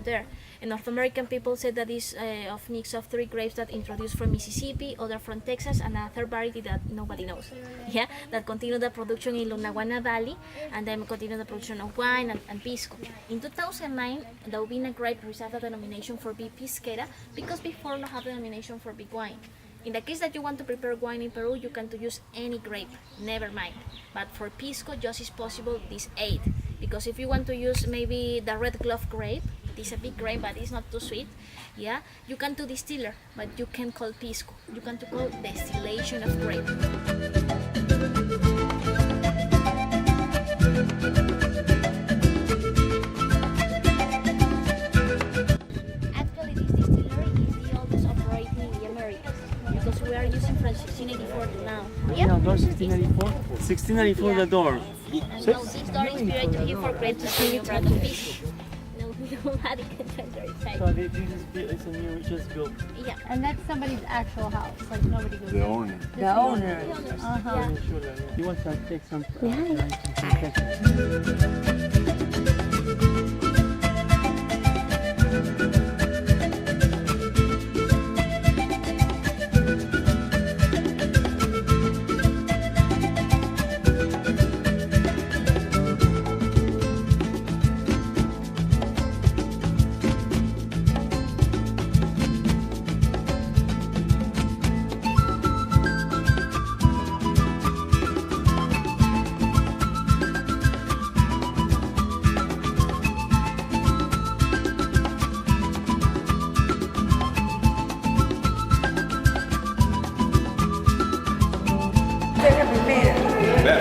there. And North American people said that is of mix of 3 grapes that introduced from Mississippi, other from Texas, and a third variety that nobody knows. Yeah, that continue the production in Lunahuana Valley, and then continue the production of wine and pisco. In 2009, the Uvina grape received the denomination for Big Pisquera because before no have the denomination for big wine. In the case that you want to prepare wine in Peru, you can use any grape, never mind. But for pisco, just is possible this 8. Because if you want to use maybe the red glove grape, it is a big grape but it's not too sweet, yeah, you can do distiller, but you can call pisco. You can call distillation of grape. Actually, this distillery is the oldest operating in the Americas because we are using from 1684 to now. Yeah, door 1694. 1694 the door. No, this door is built to give for great to new brand of fish. Nobody can enter inside. So this is it's a new, just built. Yeah. And that's somebody's actual house, like nobody goes The owner. The owner. Yeah. You want to take some?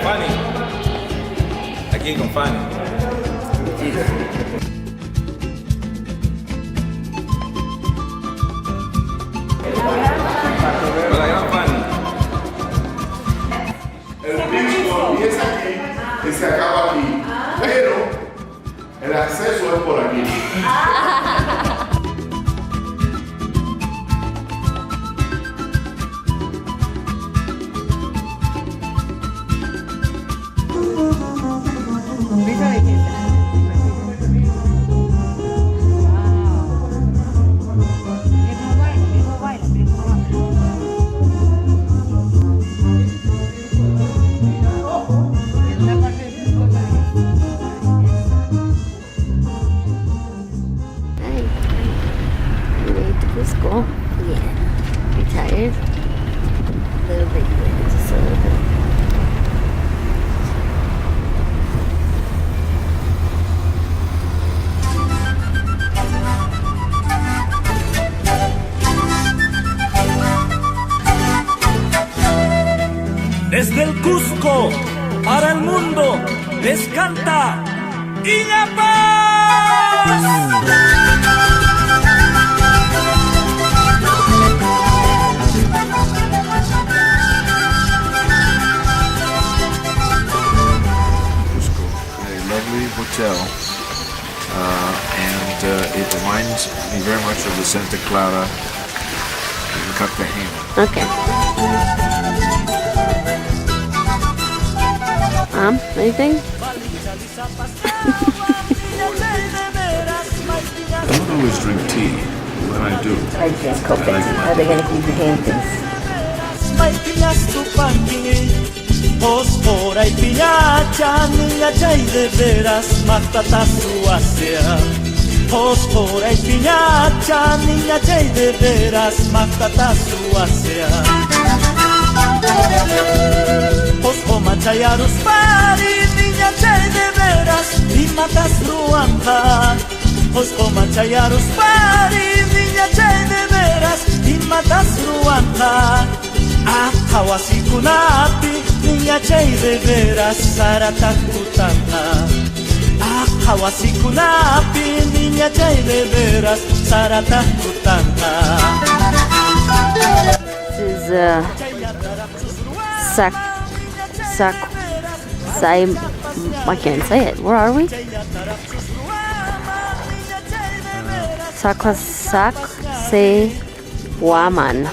Fanny. Aquí con Fanny. Hola, gran Fanny. El pisco empieza aquí y se acaba aquí, pero el acceso es por aquí. Cusco. Yeah. Retired. A little bit, just a little bit. Desde el Cusco para el mundo les canta Iña Paz. Hotel, and it reminds me very much of the Santa Clara in Cartagena. Okay. Anything? I don't always drink tea. When I do, I drink coffee. Are they going to keep your hand Fósfora y piñacha, niña chay de veras, matata su asea. Fósfora y piñacha, niña chay de veras, matata su asea. Fósfoma chayarus pari, niña chay de veras, y matas ruanda. Fósfoma chayarus pari, niña chay de veras, y matas ruanda. Hawasikunapi, niña chay de veras, saratakutana. Hawasikunapi, niña chay de veras, saratakutana. This is I can't say it. Where are we? Sakwasak se Waman.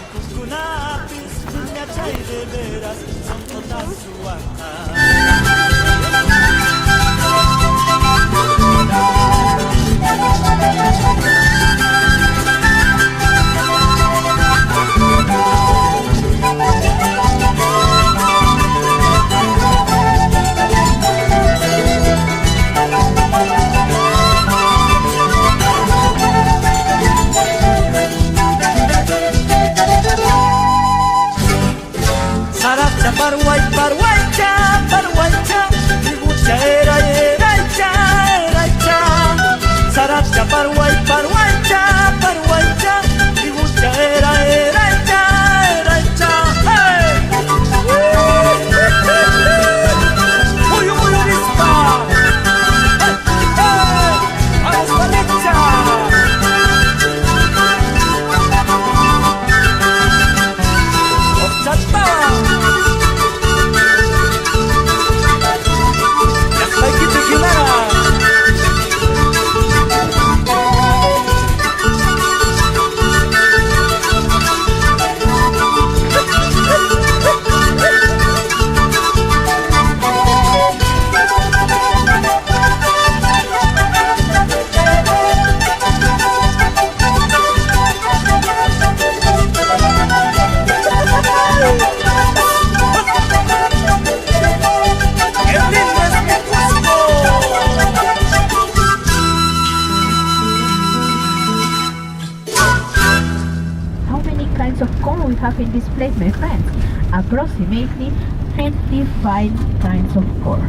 we have in this place, my friends? Approximately 25 kinds of corn.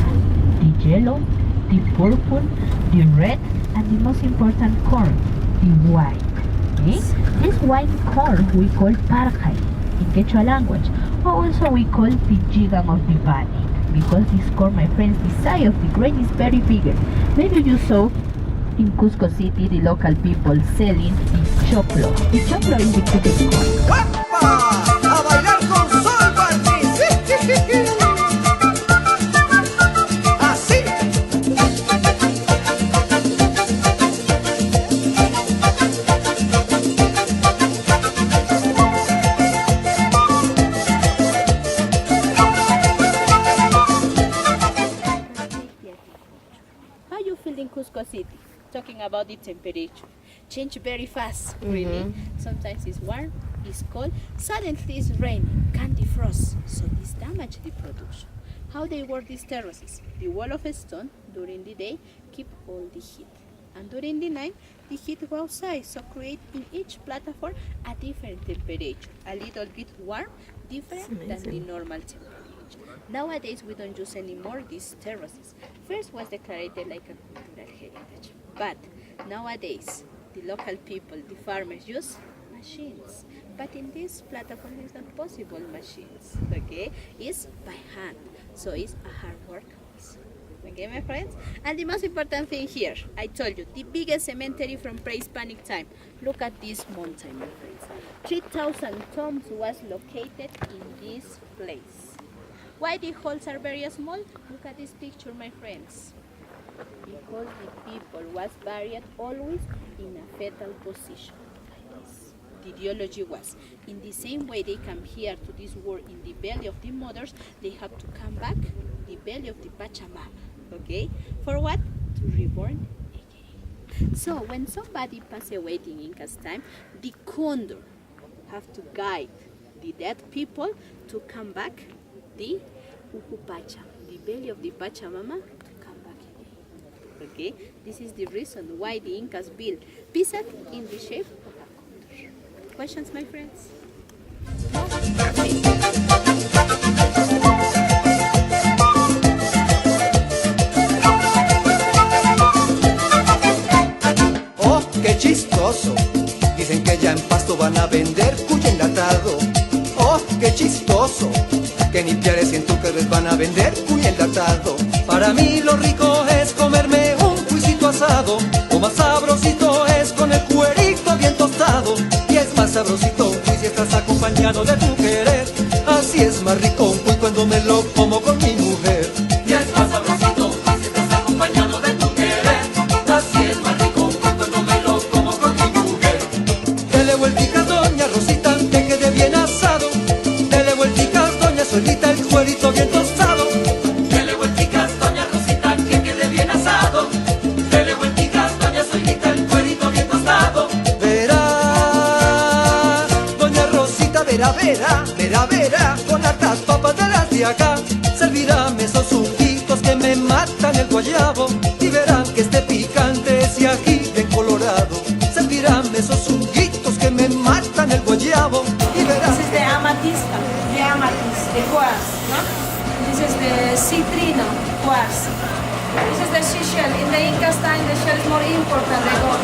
The yellow, the purple, the red, and the most important corn, the white. Okay? This white corn we call parjay in Quechua language, or also we call the jigan of the valley, because this corn, my friends, the size of the grain is very bigger. Maybe you saw in Cusco City the local people selling the choclo. The choclo is the cooking corn. ¡A bailar con sol, Barney! ¡Así! How you feel in Cusco City? Talking about the temperature. Change very fast, really. Sometimes it's warm, it's cold, suddenly it's raining, candy frost. So this damage the production. How they work these terraces? The wall of stone during the day keep all the heat. And during the night, the heat go outside, so create in each platform a different temperature. A little bit warm, different than the normal temperature. Nowadays, we don't use anymore these terraces. First was declared like a cultural heritage. But nowadays, the local people, the farmers use machines. But in this platform, it's not possible machines, okay? It's by hand, so it's a hard work. Okay, my friends? And the most important thing here, I told you, the biggest cemetery from pre-Hispanic time. Look at this mountain, my friends. 3,000 tombs was located in this place. Why the holes are very small? Look at this picture, my friends. Because the people was buried always in a fetal position. Like this. The ideology was, in the same way they come here to this world in the belly of the mothers, they have to come back the belly of the Pachamama. Okay? For what? To reborn again. So when somebody passes away in Inca's time, the condor have to guide the dead people to come back the Ucupacha, the belly of the Pachamama, to come back again. Okay? This is the reason why the Incas built Pisa in the shape of a condor. Questions, my friends? No? ¡Oh, qué chistoso! Dicen que ya en Pasto van a vender cuyo enlatado. ¡Oh, qué chistoso! Que ni Piares y en Túquerres van a vender cuyo enlatado. Para mí lo rico es comerme un cuisito asado. O más sabrosito es con el cuerito bien tostado. Y es más sabrosito un cuy si estás acompañado de tu querer. Así es más rico un cuy cuando me lo como con mi mujer. Y es más sabrosito un cuy si estás acompañado de tu querer. Así es más rico un cuy cuando me lo como con mi mujer. Dele vuelticas, doña Rosita, que quede bien asado. Dele vuelticas, doña Solita, el cuerito bien tostado. Dele vuelticas, doña Rosita, que quede bien asado. Dele vuelticas, doña Solita, el cuerito bien tostado. Verá, doña Rosita, verá, verá, verá, verá, con hartas papas de las de acá. Servirán esos zuquitos que me matan el guayabo. Y verán que este picante es de aquí, bien colorado. Servirán esos zuquitos que me matan el guayabo. Y verán. This is the amatista, the quartz, no? This is the citrino quartz. This is the seashell. In the Incas time, the shell is more important than gold.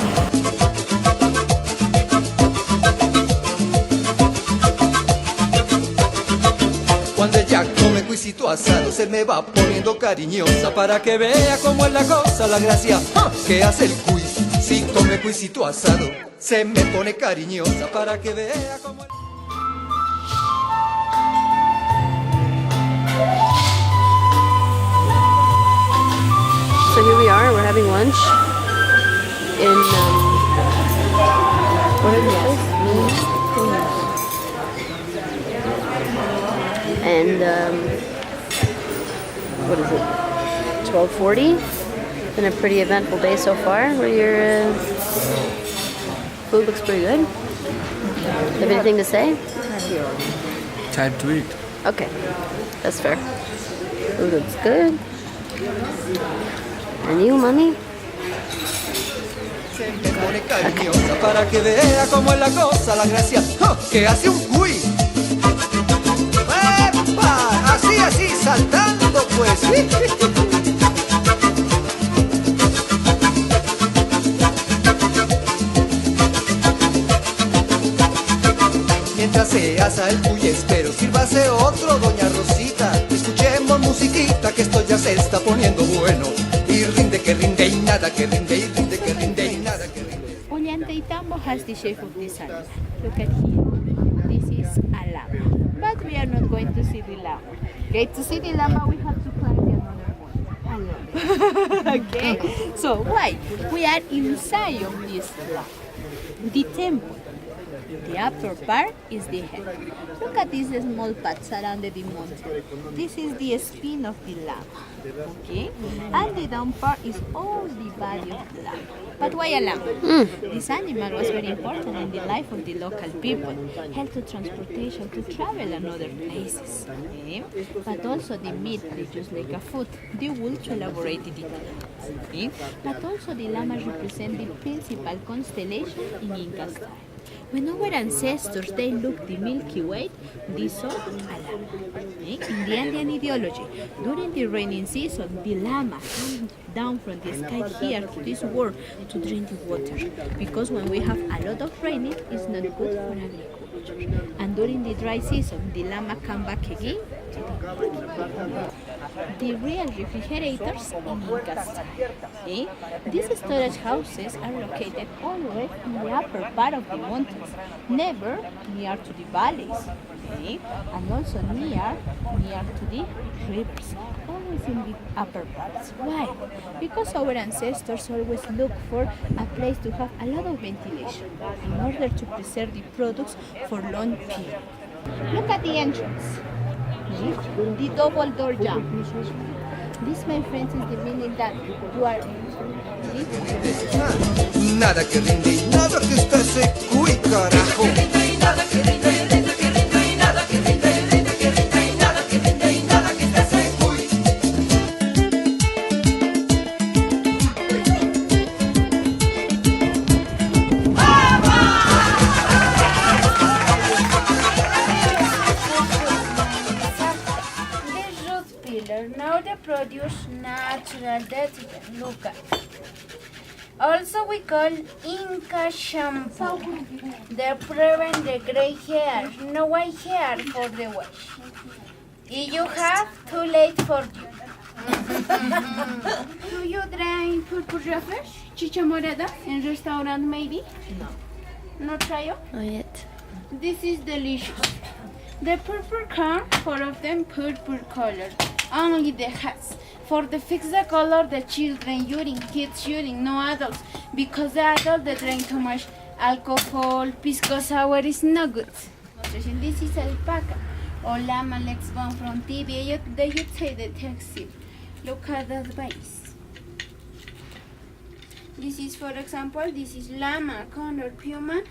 Cuando ella come cuisito asado se me va poniendo cariñosa. Para que vea cómo es la cosa, la gracia que hace el cuy. Si come cuisito asado se me pone cariñosa. Para que vea cómo es... So here we are, we're having lunch in, what is this? And, what is it, 12:40? Been a pretty eventful day so far. What are your, food looks pretty good. Have anything to say? Time to eat. Okay, that's fair. Food looks good. And you, mommy? Se me pone cariñosa para que vea cómo es la cosa, la gracia que hace un cuy. así saltando pues. Mientras se asa el cuy, espero sírvase otro, doña Rosita. Escuchemos musiquita que esto ya se está poniendo bueno. Y rinde que rinde y nada que rinde, y rinde que rinde y nada que rinde. Ollantaytambo has the shape of this animal. Look at here. This is a llama. But we are not going to see the llama. Okay, to see the llama we have to climb the another one. Okay, so why? We are inside of this llama. The temple. The upper part is the head. Look at these small parts around the mountain. This is the spine of the llama, okay? And the down part is all the body of the llama. But why a llama? This animal was very important in the life of the local people. Helped to transportation, to travel and other places. Okay? But also the meat they use like a food. The wool to elaborate the clothes. Okay? But also the llamas represent the principal constellation in Inca style. When our ancestors they looked the Milky Way, they saw a llama. In the Andean ideology, during the raining season, the llama came down from the sky here to this world to drink the water. Because when we have a lot of raining, it's not good for agriculture. And during the dry season, the llama come back again to the world. The real refrigerators in Inca style. Okay? These storage houses are located always in the upper part of the mountains, never near to the valleys, okay? And also near to the rivers, always in the upper parts. Why? Because our ancestors always look for a place to have a lot of ventilation in order to preserve the products for long period. Look at the entrance. The double door jump. This, my friends, is the meaning that you are. Nada que rinde y nada que está seco y carajo. Nada que rinde y rinde que rinde y nada que rinde y rinde que rinde y nada que rinde y nada que está seco. Now they produce natural detergent. Look at. Also we call Inca shampoo. They prevent the gray hair, no white hair for the wash. If you have, too late for you. Do you drink purple refresh, chicha morada, in restaurant maybe? No. No try it? Not yet. This is delicious. The purple corn, 4 of them purple color. Only the hats. For the fix the color, the children urine, kids urine, no adults. Because the adults they drink too much alcohol, pisco sour is no good. This is alpaca or llama legs bone from TV. They should say the textile. Look at that base. This is, for example, this is llama, condor, puma,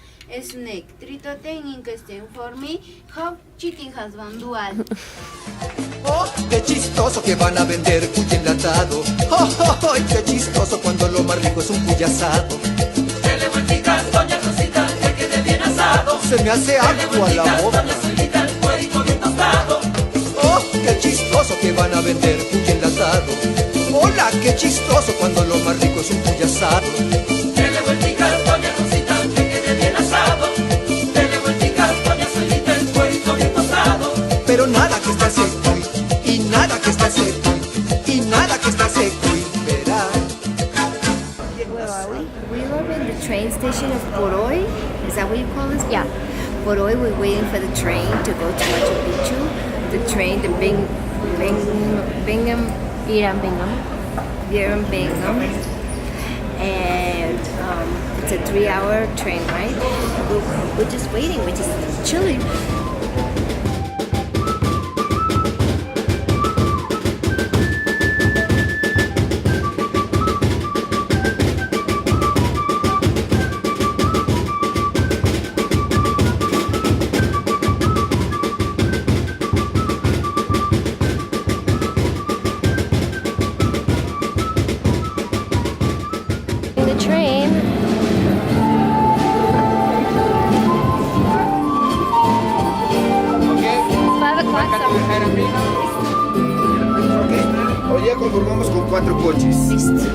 snake. Tritote in Inca for me, how cheating husband dual. Oh, qué chistoso que van a vender cuy enlatado. Oh, oh, oh, qué chistoso cuando lo más rico es un cuy asado. ¿Qué le vuelticas, doña Rosita, que quede bien asado? Se me hace agua la boca. Doña Zulita, el cuerito bien tostado. Oh, qué chistoso que van a vender cuy enlatado. Hola, qué chistoso cuando lo más rico es un cuy asado. ¿Qué le vuelticas, doña Rosita, que quede bien asado? ¿Qué le vuelticas, doña Zulita, el cuerito bien tostado? Pero nada que está seco y nada que está seco y nada que está seco y verá. Where are we? We are in the train station of Boroi. Is that what you call this? Yeah. Boroi, we're waiting for the train to go to Machu Picchu. The train, the Bingham. And it's a 3-hour train ride. We're just waiting, we're just chilling. 4 coches.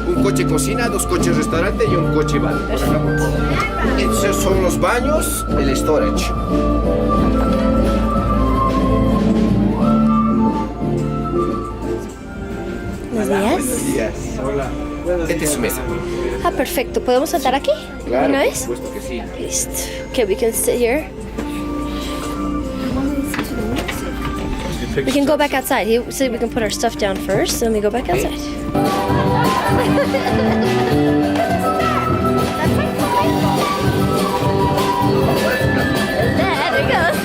Un coche cocina, 2 coches restaurante y un coche bar. Esos son los baños, el storage. Buenos días. Buenos días. Hola. Esta es su mesa. Ah, perfecto. ¿Podemos sentar aquí? Claro, ¿Una por vez? supuesto que sí. Listo. Okay, we can sit here. We can go back outside. He said we can put our stuff down first, then we go back outside. There it goes.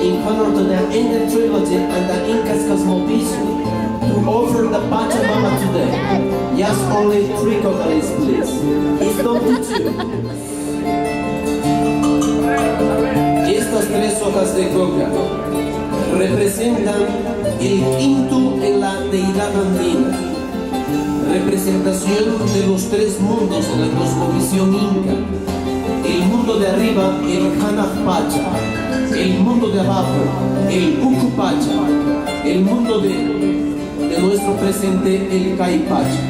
in honor to the Incan trilogy and the Incas cosmovision to offer the Pachamama today. Just only 3 coconuts, please. It's not too 2. Estas 3 hojas de coca representan el quinto en la deidad andina, representación de los 3 mundos en la cosmovisión inca. El mundo de arriba, el Pacha, el mundo de abajo, el Pacha, el mundo de nuestro presente, el Pacha.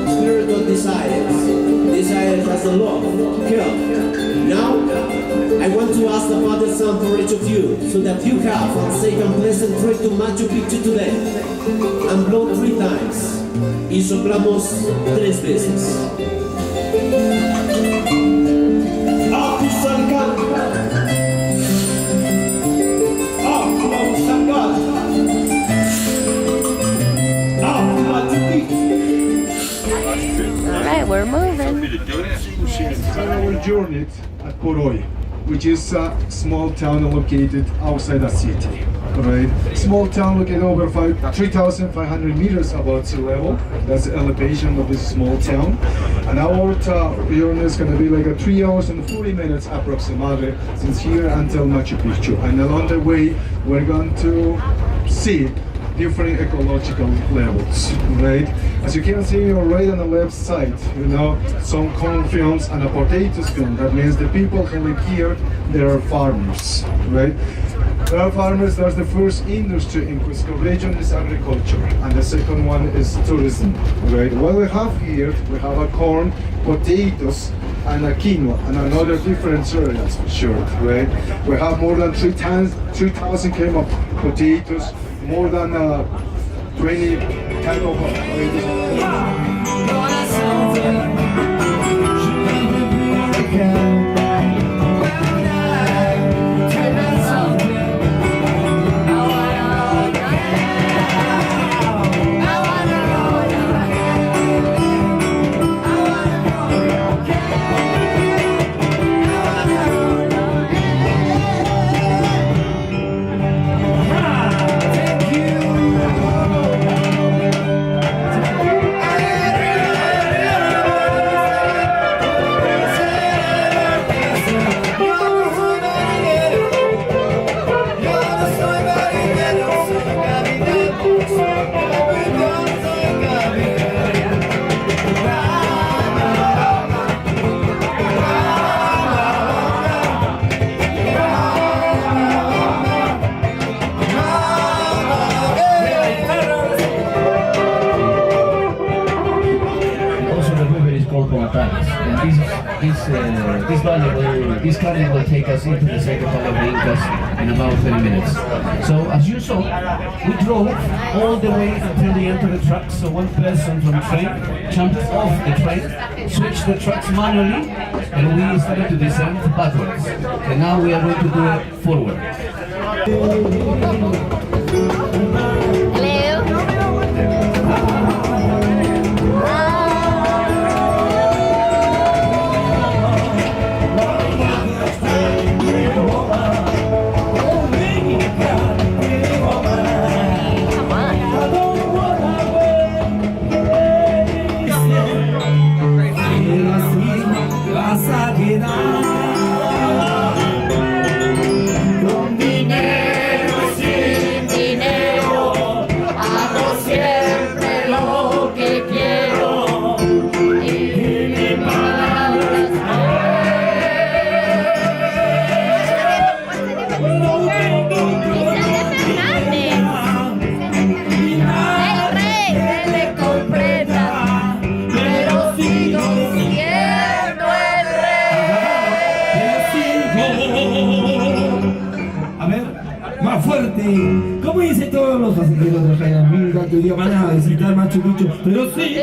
Spirit of desires as the law, come. Now, I want to ask the Father Son for each of you, so that you have a safe and pleasant trip to Machu Picchu today. And blow 3 times. Y soplamos 3 veces. Alright, we're moving. Our journey at Poroi, which is a small town located outside the city. Right, small town located over 3,500 meters above sea level. That's the elevation of this small town. And our journey is going to be like 3 hours and 40 minutes approximately, since here until Machu Picchu. And along the way, we're going to see different ecological levels, right? As you can see, right on the left side, you know, some corn fields and a potatoes field. That means the people who live here, they are farmers, right? There are farmers. That's the first industry in Cusco region is agriculture, and the second one is tourism, right? What we have here, we have a corn, potatoes, and a quinoa, and another different cereals for sure, right? We have more than 3,000 kg of potatoes, more than 20 kind of this carriage will take us into the second hall of the Incas in about 30 minutes. So as you saw, we drove all the way until the end of the truck. So one person from the train jumped off the train, switched the trucks manually, and we started to descend backwards. And now we are going to do it forward. ¿Cómo dicen todos los pasajeros de la amiga que hoy día van a visitar Machu Picchu? Pero sí,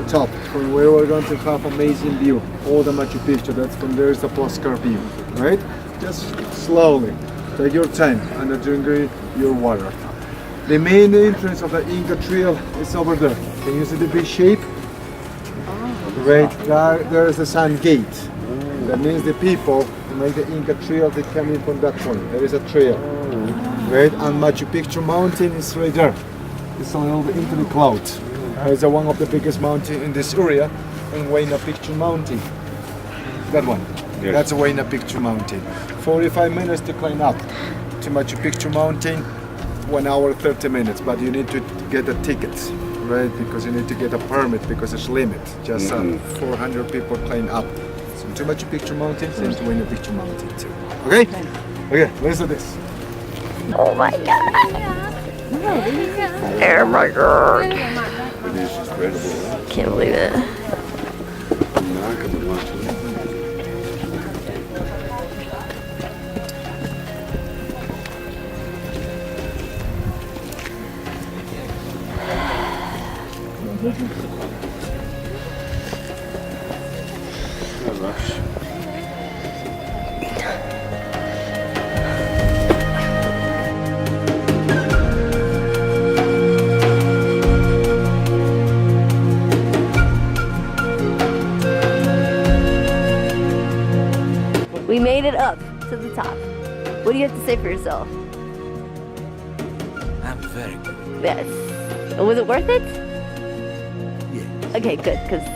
the top, from where we're going to have amazing view, all the Machu Picchu. That's from there is a postcard view, right? Just slowly, take your time and enjoy your water. The main entrance of the Inca Trail is over there. Can you see the big shape? Right, there is the Sun Gate. That means the people who make the Inca trail, they come in from that point. There is a trail, right? And Machu Picchu mountain is right there. It's a little bit into the clouds. It's one of the biggest mountains in this area, and Huayna Picchu mountain. That one. Yes. That's Huayna Picchu mountain. 45 minutes to climb up to Machu Picchu mountain. 1 hour 30 minutes, but you need to get a ticket, right? Because you need to get a permit because it's limit. Just 400 people climb up. So to Machu Picchu mountain and to Huayna Picchu mountain too. Okay? Okay, let's do this. Oh my god. Oh my god. It is incredible. Can't believe it. We made it up to the top. What do you have to say for yourself? I'm very good. Yes. Was it worth it? Yeah. Okay, good, because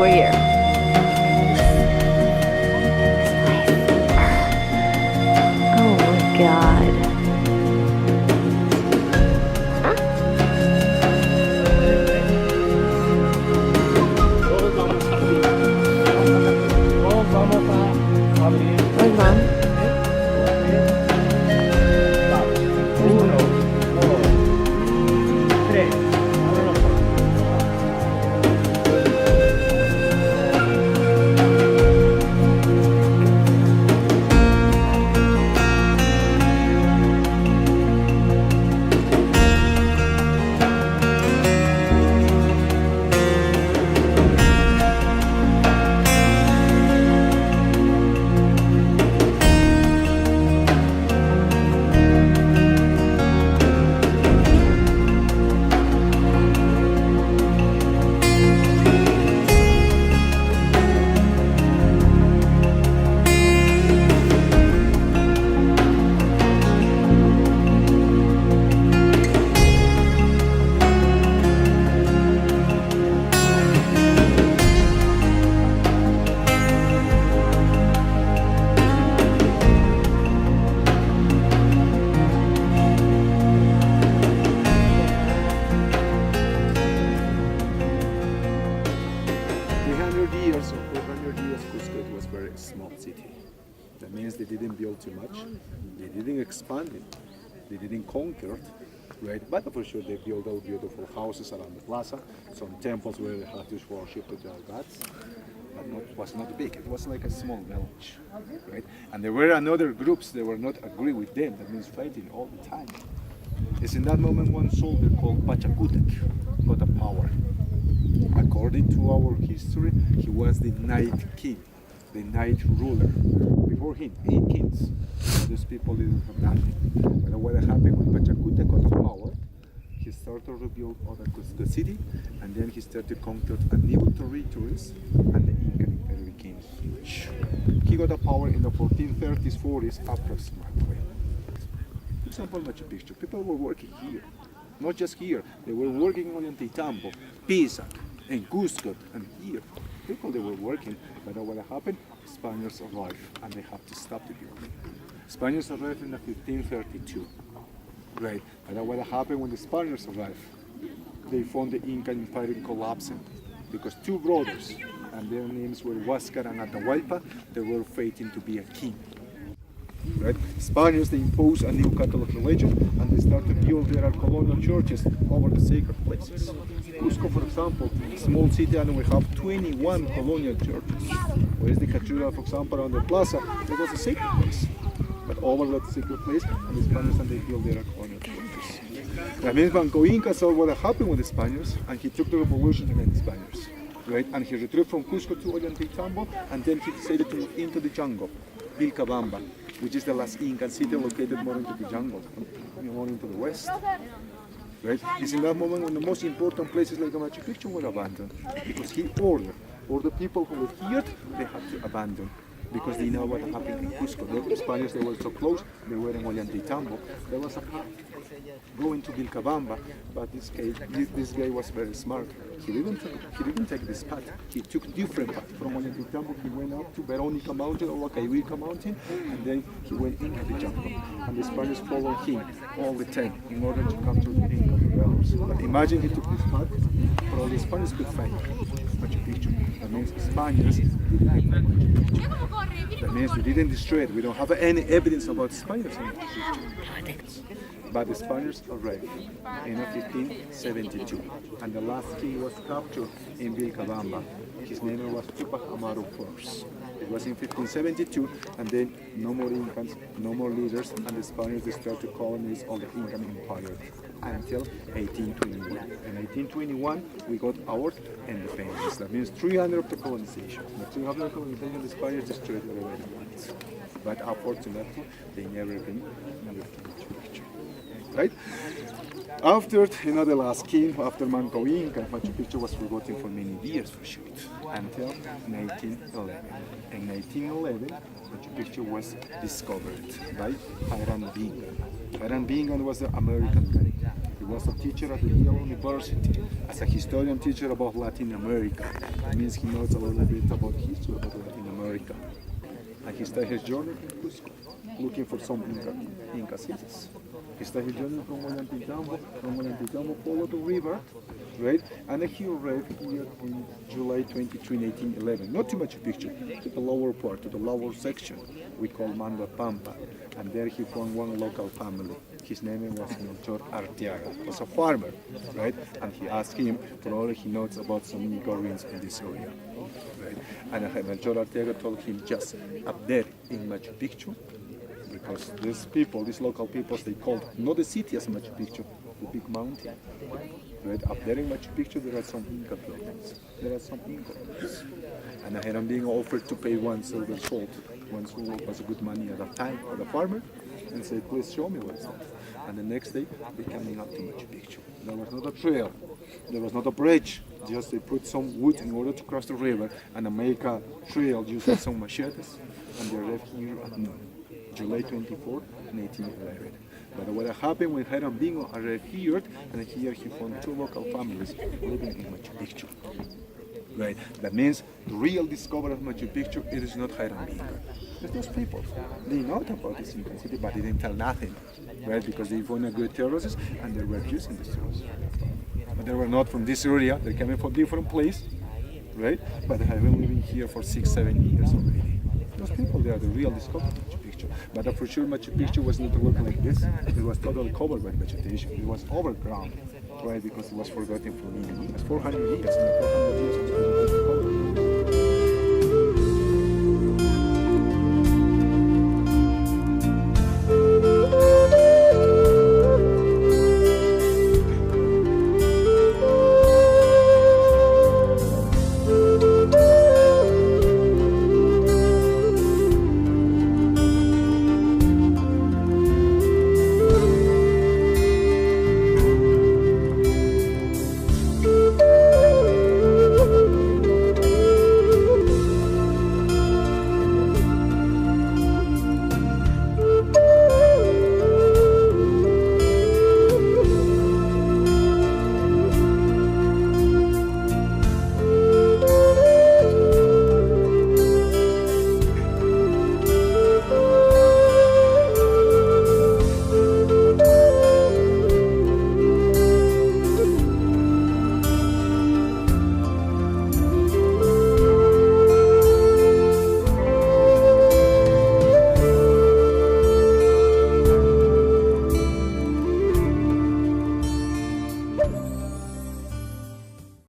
we're here. Oh my god. Where's mom? Cusco was a very small city. That means they didn't build too much, they didn't expand it, they didn't conquer it, right? But for sure they built all beautiful houses around the plaza, some temples where they had to worship their gods, but was not big. It was like a small village, right? And there were another groups that were not agree with them, that means fighting all the time. It's in that moment one soldier called Pachacutec got a power. According to our history, he was the night king, the night ruler. Before him, 8 kings. Those people didn't have nothing. But what happened when Pachacutec got power, he started to rebuild the city, and then he started to conquer new territories, and the Inca Empire became huge. He got a power in the 1430s, 40s approximately. For example, Machu Picchu, people were working here. Not just here, they were working on Ollantaytambo, Pisa, and Cusco, and here. People they were working, but what happened? Spaniards arrived, and they had to stop the building. Spaniards arrived in 1532, right? But what happened when the Spaniards arrived? They found the Inca Empire collapsing, because 2 brothers, and their names were Huáscar and Atahualpa, they were fating to be a king. Right? Spaniards, they imposed a new Catholic religion, and they started to build their colonial churches over the sacred places. Cusco, for example, small city, and we have 21 colonial churches. Whereas the cathedral, for example, on the plaza, it was a sacred place. But over that sacred place, and the Spaniards, and they built their colonial churches. That means Banco Inca saw what happened with the Spaniards, and he took the revolution against the Spaniards. Right? And he retreated from Cusco to Ollantaytambo, and then he decided to move into the jungle, Vilcabamba, which is the last Incan city located more into the jungle, more into the west. Right? It's in that moment when the most important places like Machu Picchu were abandoned, because he ordered all the people who were here, they had to abandon. because they know what happened in Cusco. The Spaniards, they were so close, they were in Ollantaytambo. There was a path going to Vilcabamba, but this guy was very smart. He didn't take this path. He took different path. From Ollantaytambo, he went up to Veronica Mountain or Caihuica Mountain, and then he went into the jungle. And the Spaniards followed him all the time in order to capture the Inca rebels. But imagine he took this path, but all the Spaniards could find Machu Picchu. That means the Spaniards didn't find Machu Picchu. That means they didn't destroy it. We don't have any evidence about Spaniards in Machu Picchu. But the Spaniards arrived in 1572, and the last king was captured in Vilcabamba. His name was Tupac Amaru I. It was in 1572, and then no more Incans, no more leaders, and the Spaniards started to colonize all the Incan Empire until 1821. In 1821, we got our independence. That means 300 of the colonization. The 300 of the colonization, the Spaniards destroyed the already once. But unfortunately, they never been to Machu Picchu. Right? After, the last king, after Manco Inca, Machu Picchu was forgotten for many years for sure, until 1911. In 1911, Machu Picchu was discovered by Hiram Bingham. Hiram Bingham was an American guy. He was a teacher at the Yale University, as a historian teacher about Latin America. That means he knows a little bit about history about Latin America. And he started his journey in Cusco, looking for some Inca cities. He started his journey from Ollantaytambo, followed the river, right? And he arrived here in July 23, 1811. Not to Machu Picchu, to the lower part, to the lower section, we call Manda Pampa. And there he found one local family. His name was Melchor Arteaga. He was a farmer, right? And he asked him for all he knows about some Inca ruins in this area, right? And Melchor Arteaga told him just up there in Machu Picchu, because these people, these local peoples, they called not the city as Machu Picchu, the big mountain. Right up there in Machu Picchu, there are some Inca buildings. There are some Inca buildings. And Hiram Bingham offered to pay 1 silver salt. 1 silver was good money at that time for the farmer, and said, please show me what's that. And the next day, they coming up to Machu Picchu. There was not a trail, there was not a bridge. Just they put some wood in order to cross the river and make a trail using some machetes, and they arrived here at noon. July 24, 1811. But what happened when Hiram Bingham arrived here, and here he found 2 local families living in Machu Picchu. Right? That means the real discovery of Machu Picchu, it is not Hiram Bingham. It's those people. They know about this Incan city, but they didn't tell nothing. Right? Because they found a good terrorists, and they were using this terrorists. But they were not from this area, they're coming from different place, right? But they have been living here for 6-7 years already. Those people, they are the real discovery of Machu Picchu. But for sure, Machu Picchu was not looking like this. It was totally covered by vegetation. It was overground, right? Because it was forgotten for many years, 400 years.